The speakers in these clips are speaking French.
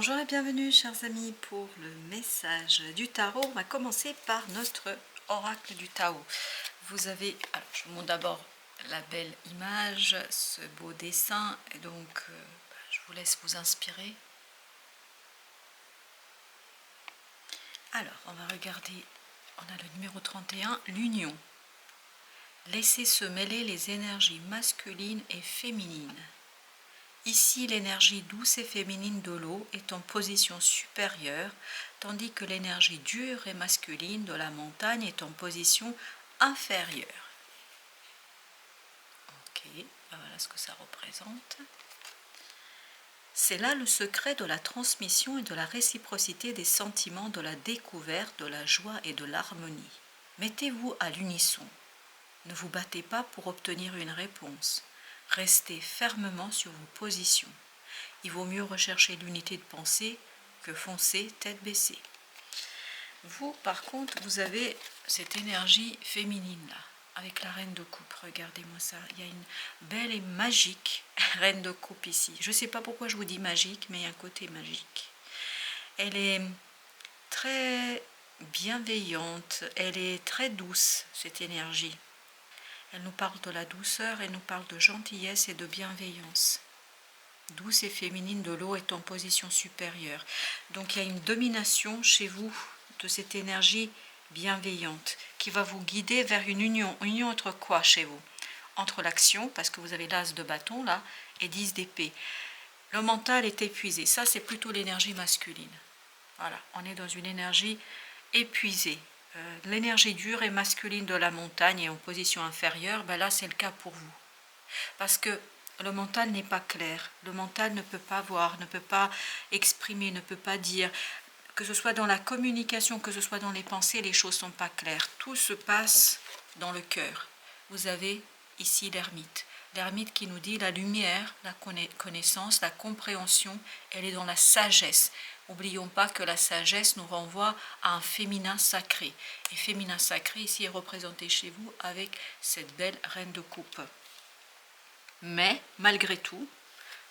Bonjour et bienvenue chers amis pour le message du tarot. On va commencer par notre oracle du Tao. Vous avez, alors je vous montre d'abord la belle image, ce beau dessin, et donc je vous laisse vous inspirer. Alors on va regarder, on a le numéro 31, l'union. Laissez se mêler les énergies masculines et féminines. Ici, l'énergie douce et féminine de l'eau est en position supérieure, tandis que l'énergie dure et masculine de la montagne est en position inférieure. Ok, voilà ce que ça représente. C'est là le secret de la transmission et de la réciprocité des sentiments, de la découverte, de la joie et de l'harmonie. Mettez-vous à l'unisson. Ne vous battez pas pour obtenir une réponse. Restez fermement sur vos positions. Il vaut mieux rechercher l'unité de pensée que foncer tête baissée. Vous, par contre, vous avez cette énergie féminine-là, avec la reine de coupe. Regardez-moi ça. Il y a une belle et magique reine de coupe ici. Je ne sais pas pourquoi je vous dis magique, mais il y a un côté magique. Elle est très bienveillante, elle est très douce, cette énergie. Elle nous parle de la douceur, elle nous parle de gentillesse et de bienveillance. Douce et féminine de l'eau est en position supérieure. Donc il y a une domination chez vous de cette énergie bienveillante qui va vous guider vers une union. Une union entre quoi chez vous? Entre l'action, parce que vous avez l'as de bâton là, et 10 d'épée. Le mental est épuisé. Ça, c'est plutôt l'énergie masculine. Voilà, on est dans une énergie épuisée. L'énergie dure et masculine de la montagne est en position inférieure, ben là c'est le cas pour vous. Parce que le mental n'est pas clair, le mental ne peut pas voir, ne peut pas exprimer, ne peut pas dire. Que ce soit dans la communication, que ce soit dans les pensées, les choses ne sont pas claires. Tout se passe dans le cœur. Vous avez ici l'ermite. L'ermite qui nous dit la lumière, la connaissance, la compréhension, elle est dans la sagesse. N'oublions pas que la sagesse nous renvoie à un féminin sacré. Et féminin sacré ici est représenté chez vous avec cette belle reine de coupe. Mais malgré tout,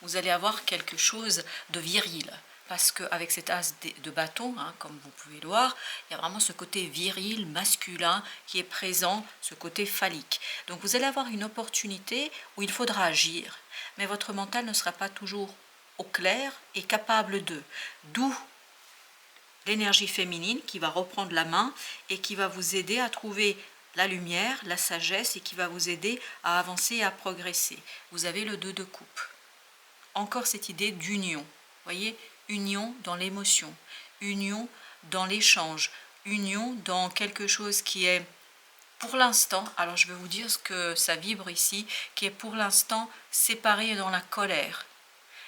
vous allez avoir quelque chose de viril. Parce qu'avec cet as de bâton, comme vous pouvez le voir, il y a vraiment ce côté viril, masculin qui est présent, ce côté phallique. Donc vous allez avoir une opportunité où il faudra agir, mais votre mental ne sera pas toujours au clair et capable de. D'où l'énergie féminine qui va reprendre la main et qui va vous aider à trouver la lumière, la sagesse et qui va vous aider à avancer et à progresser. Vous avez le 2 de coupe. Encore cette idée d'union. Voyez, union dans l'émotion, union dans l'échange, union dans quelque chose qui est pour l'instant, alors je vais vous dire ce que ça vibre ici, qui est pour l'instant séparé dans la colère.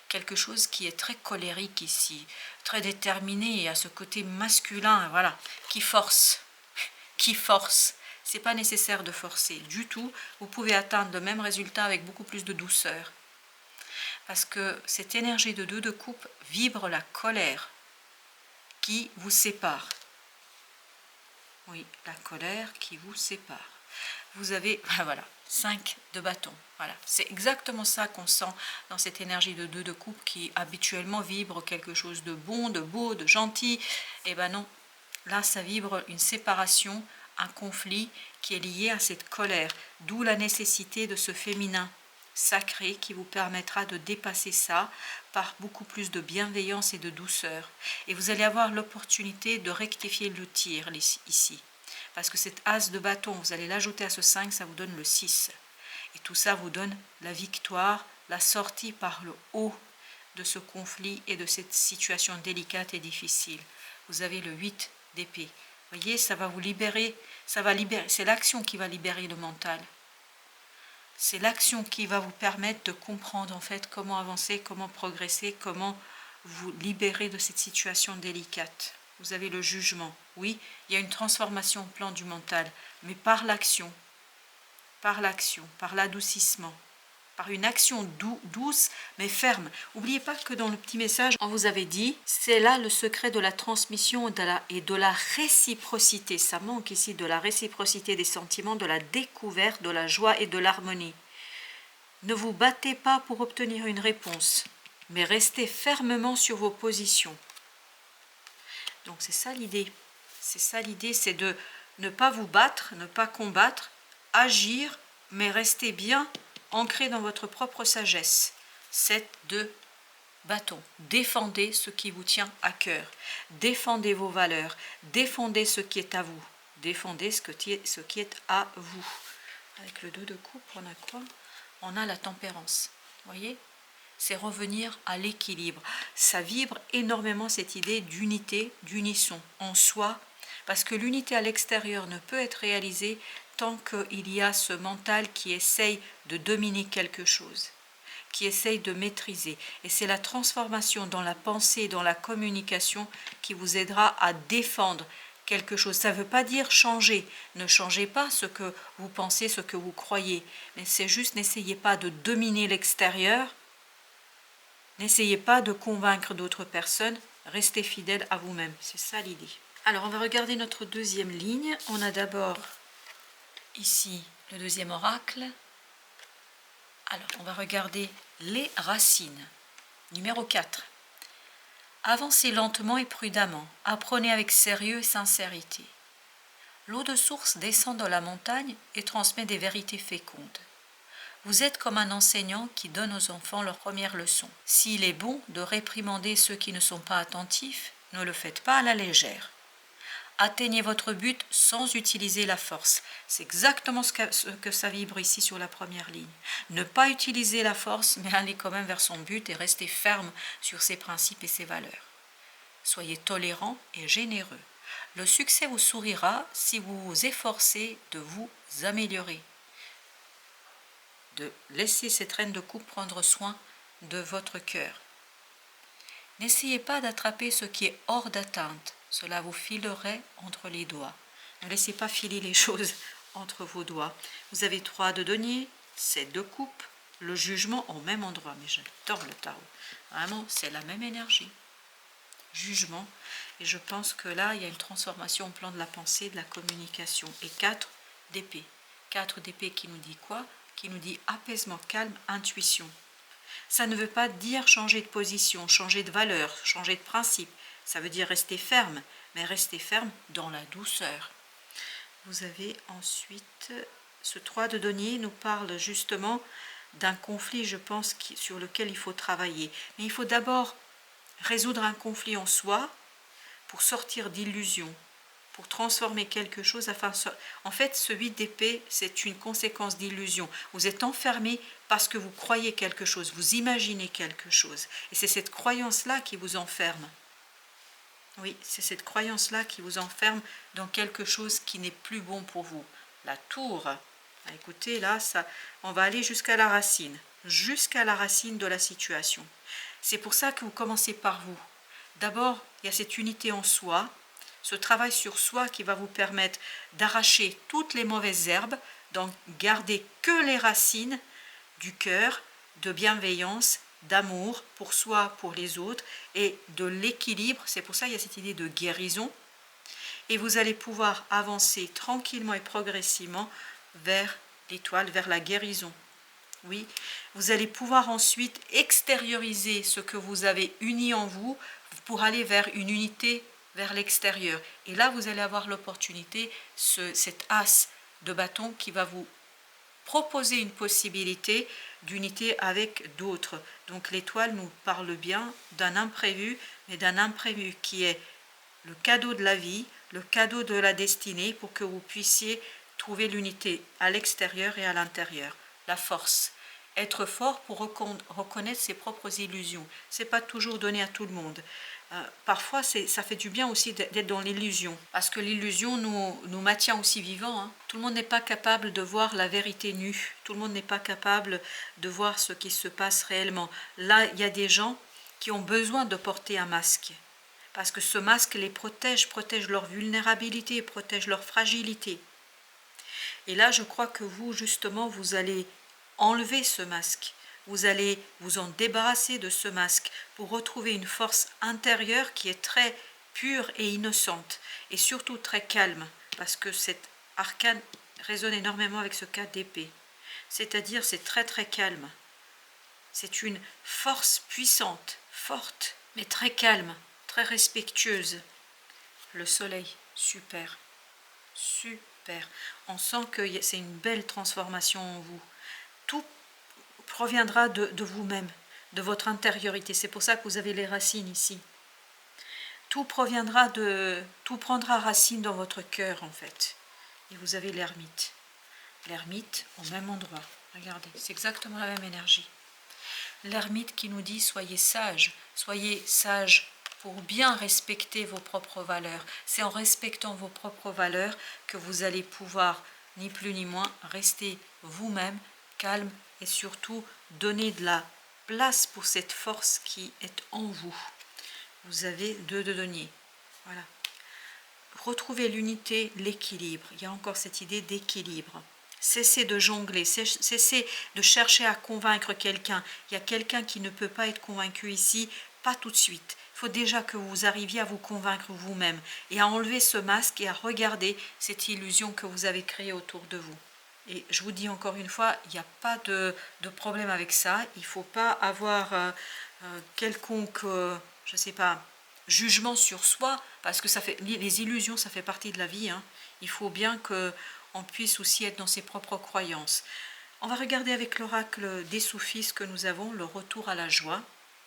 Quelque chose qui est très colérique ici, très déterminé et à ce côté masculin, voilà, qui force, qui force. C'est pas nécessaire de forcer du tout, vous pouvez atteindre le même résultat avec beaucoup plus de douceur. Parce que cette énergie de 2 de coupe vibre la colère qui vous sépare. Oui, la colère qui vous sépare. Vous avez, voilà, 5 de bâton. Voilà, c'est exactement ça qu'on sent dans cette énergie de 2 de coupe qui habituellement vibre quelque chose de bon, de beau, de gentil. Et ben non, là ça vibre une séparation, un conflit qui est lié à cette colère. D'où la nécessité de ce féminin sacré qui vous permettra de dépasser ça par beaucoup plus de bienveillance et de douceur. Et vous allez avoir l'opportunité de rectifier le tir ici. Parce que cet as de bâton, vous allez l'ajouter à ce 5, ça vous donne le 6. Et tout ça vous donne la victoire, la sortie par le haut de ce conflit et de cette situation délicate et difficile. Vous avez le 8 d'épée. Vous voyez, ça va vous libérer, c'est l'action qui va libérer le mental. C'est l'action qui va vous permettre de comprendre en fait comment avancer, comment progresser, comment vous libérer de cette situation délicate. Vous avez le jugement. Oui, il y a une transformation au plan du mental, mais par l'action, par l'adoucissement, par une action douce mais ferme. N'oubliez pas que dans le petit message, on vous avait dit, c'est là le secret de la transmission et de la réciprocité. Ça manque ici de la réciprocité des sentiments, de la découverte, de la joie et de l'harmonie. Ne vous battez pas pour obtenir une réponse. mais restez fermement sur vos positions. Donc c'est ça l'idée. C'est ça l'idée, c'est de ne pas vous battre, ne pas combattre, agir, mais rester bien ancré dans votre propre sagesse. 7 de bâton. Défendez ce qui vous tient à cœur. Défendez vos valeurs. Défendez ce qui est à vous. Défendez ce qui est à vous. Avec le 2 de coupe, on a quoi? On a la tempérance. Vous voyez? C'est revenir à l'équilibre. Ça vibre énormément cette idée d'unité, d'unisson en soi, parce que l'unité à l'extérieur ne peut être réalisée tant qu'il y a ce mental qui essaye de dominer quelque chose, qui essaye de maîtriser. Et c'est la transformation dans la pensée, dans la communication qui vous aidera à défendre quelque chose. Ça ne veut pas dire changer. Ne changez pas ce que vous pensez, ce que vous croyez. Mais c'est juste, n'essayez pas de dominer l'extérieur. N'essayez pas de convaincre d'autres personnes. Restez fidèle à vous-même. C'est ça l'idée. Alors, on va regarder notre deuxième ligne. On a d'abord ici le deuxième oracle. Alors, on va regarder les racines. Numéro 4. Avancez lentement et prudemment. Apprenez avec sérieux et sincérité. L'eau de source descend dans la montagne et transmet des vérités fécondes. Vous êtes comme un enseignant qui donne aux enfants leur première leçon. S'il est bon de réprimander ceux qui ne sont pas attentifs, ne le faites pas à la légère. Atteignez votre but sans utiliser la force. C'est exactement ce que ça vibre ici sur la première ligne. Ne pas utiliser la force, mais aller quand même vers son but et rester ferme sur ses principes et ses valeurs. Soyez tolérant et généreux. Le succès vous sourira si vous vous efforcez de vous améliorer. De laisser cette reine de coupe prendre soin de votre cœur. N'essayez pas d'attraper ce qui est hors d'atteinte. Cela vous filerait entre les doigts. Ne laissez pas filer les choses entre vos doigts. Vous avez 3 de denier, 7 de coupe, le jugement au même endroit. Mais j'adore le tarot. Vraiment, c'est la même énergie. Jugement. Et je pense que là, il y a une transformation au plan de la pensée, de la communication. Et 4 d'épée. 4 d'épée qui nous dit quoi? Qui nous dit apaisement, calme, intuition. Ça ne veut pas dire changer de position, changer de valeur, changer de principe. Ça veut dire rester ferme, mais rester ferme dans la douceur. Vous avez ensuite ce 3 de denier nous parle justement d'un conflit, je pense, sur lequel il faut travailler. Mais il faut d'abord résoudre un conflit en soi pour sortir d'illusions, pour transformer quelque chose. En fait, ce 8 d'épée, c'est une conséquence d'illusion. Vous êtes enfermé parce que vous croyez quelque chose, vous imaginez quelque chose. Et c'est cette croyance-là qui vous enferme. Oui, c'est cette croyance-là qui vous enferme dans quelque chose qui n'est plus bon pour vous. La tour, écoutez, là, on va aller jusqu'à la racine de la situation. C'est pour ça que vous commencez par vous. D'abord, il y a cette unité en soi, ce travail sur soi qui va vous permettre d'arracher toutes les mauvaises herbes, d'en garder que les racines du cœur, de bienveillance, d'amour pour soi, pour les autres, et de l'équilibre. C'est pour ça qu'il y a cette idée de guérison. Et vous allez pouvoir avancer tranquillement et progressivement vers l'étoile, vers la guérison. Oui, vous allez pouvoir ensuite extérioriser ce que vous avez uni en vous pour aller vers une unité vers l'extérieur. Et là, vous allez avoir l'opportunité, cet as de bâton qui va vous proposer une possibilité d'unité avec d'autres. Donc l'étoile nous parle bien d'un imprévu, mais d'un imprévu qui est le cadeau de la vie, le cadeau de la destinée pour que vous puissiez trouver l'unité à l'extérieur et à l'intérieur. La force. Être fort pour reconnaître ses propres illusions. Ce n'est pas toujours donné à tout le monde. Parfois, ça fait du bien aussi d'être dans l'illusion, parce que l'illusion nous maintient aussi vivants. Hein. Tout le monde n'est pas capable de voir la vérité nue. Tout le monde n'est pas capable de voir ce qui se passe réellement. Là, il y a des gens qui ont besoin de porter un masque, parce que ce masque les protège leur vulnérabilité, protège leur fragilité. Et là, je crois que vous, justement, vous allez enlever ce masque. Vous allez vous en débarrasser de ce masque pour retrouver une force intérieure qui est très pure et innocente, et surtout très calme, parce que cet arcane résonne énormément avec ce cas d'épée. C'est-à-dire, c'est très très calme. C'est une force puissante, forte, mais très calme, très respectueuse. Le soleil, super, super. On sent que c'est une belle transformation en vous. Tout proviendra de vous-même, de votre intériorité. C'est pour ça que vous avez les racines ici. Tout prendra racine dans votre cœur en fait. Et vous avez l'ermite. L'ermite au même endroit. Regardez, c'est exactement la même énergie. L'ermite qui nous dit soyez sages pour bien respecter vos propres valeurs. C'est en respectant vos propres valeurs que vous allez pouvoir, ni plus ni moins, rester vous-même, calme et surtout donner de la place pour cette force qui est en vous. Vous avez 2 de denier. Voilà. Retrouvez l'unité, l'équilibre. Il y a encore cette idée d'équilibre. Cessez de jongler, cessez de chercher à convaincre quelqu'un. Il y a quelqu'un qui ne peut pas être convaincu ici, pas tout de suite. Il faut déjà que vous arriviez à vous convaincre vous-même et à enlever ce masque et à regarder cette illusion que vous avez créée autour de vous. Et je vous dis encore une fois, il n'y a pas de problème avec ça. Il ne faut pas avoir quelconque, je ne sais pas, jugement sur soi, parce que les illusions, ça fait partie de la vie. Hein. Il faut bien qu'on puisse aussi être dans ses propres croyances. On va regarder avec l'oracle des soufis que nous avons, le retour à la joie.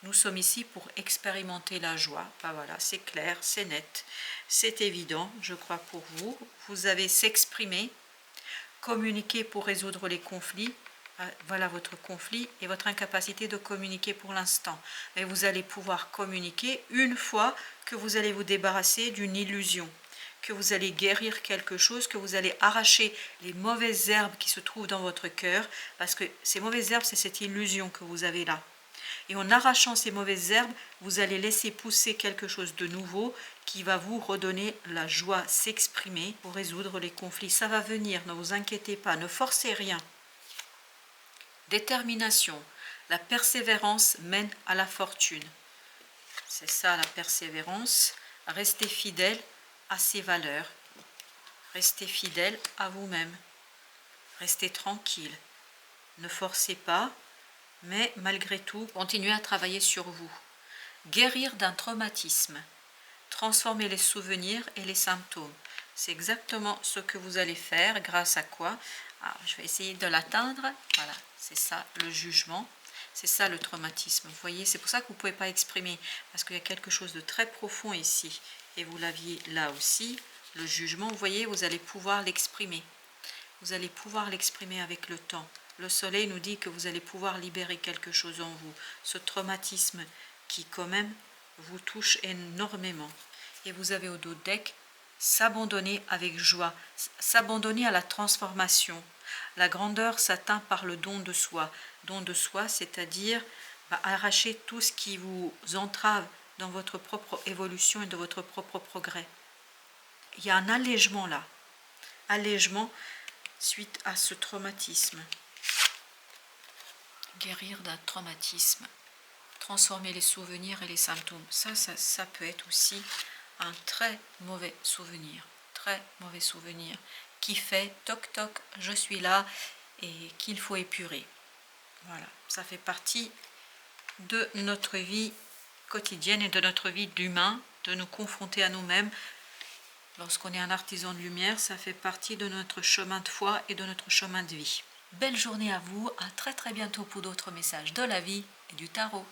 Nous sommes ici pour expérimenter la joie. Ben voilà, c'est clair, c'est net, c'est évident, je crois pour vous. Vous avez s'exprimer, communiquer pour résoudre les conflits. Voilà votre conflit et votre incapacité de communiquer pour l'instant. Mais vous allez pouvoir communiquer une fois que vous allez vous débarrasser d'une illusion, que vous allez guérir quelque chose, que vous allez arracher les mauvaises herbes qui se trouvent dans votre cœur, parce que ces mauvaises herbes, c'est cette illusion que vous avez là. Et en arrachant ces mauvaises herbes, vous allez laisser pousser quelque chose de nouveau qui va vous redonner la joie, s'exprimer pour résoudre les conflits. Ça va venir, ne vous inquiétez pas, ne forcez rien. Détermination. La persévérance mène à la fortune. C'est ça la persévérance. Restez fidèle à ses valeurs. Restez fidèle à vous-même. Restez tranquille. Ne forcez pas, mais malgré tout, continuez à travailler sur vous. Guérir d'un traumatisme. Transformer les souvenirs et les symptômes. C'est exactement ce que vous allez faire. Grâce à quoi? Je vais essayer de l'atteindre. Voilà, c'est ça le jugement. C'est ça le traumatisme. Vous voyez, c'est pour ça que vous ne pouvez pas exprimer. Parce qu'il y a quelque chose de très profond ici. Et vous l'aviez là aussi. Le jugement, vous voyez, vous allez pouvoir l'exprimer. Vous allez pouvoir l'exprimer avec le temps. Le soleil nous dit que vous allez pouvoir libérer quelque chose en vous. Ce traumatisme qui quand même vous touche énormément. Et vous avez au dos de deck s'abandonner avec joie, s'abandonner à la transformation. La grandeur s'atteint par le don de soi. Don de soi, c'est-à-dire arracher tout ce qui vous entrave dans votre propre évolution et de votre propre progrès. Il y a un allègement là. Allègement suite à ce traumatisme. Guérir d'un traumatisme. Transformer les souvenirs et les symptômes. Ça peut être aussi un très mauvais souvenir. Très mauvais souvenir qui fait toc toc, je suis là et qu'il faut épurer. Voilà, ça fait partie de notre vie quotidienne et de notre vie d'humain, de nous confronter à nous-mêmes. Lorsqu'on est un artisan de lumière, ça fait partie de notre chemin de foi et de notre chemin de vie. Belle journée à vous, à très très bientôt pour d'autres messages de la vie et du tarot.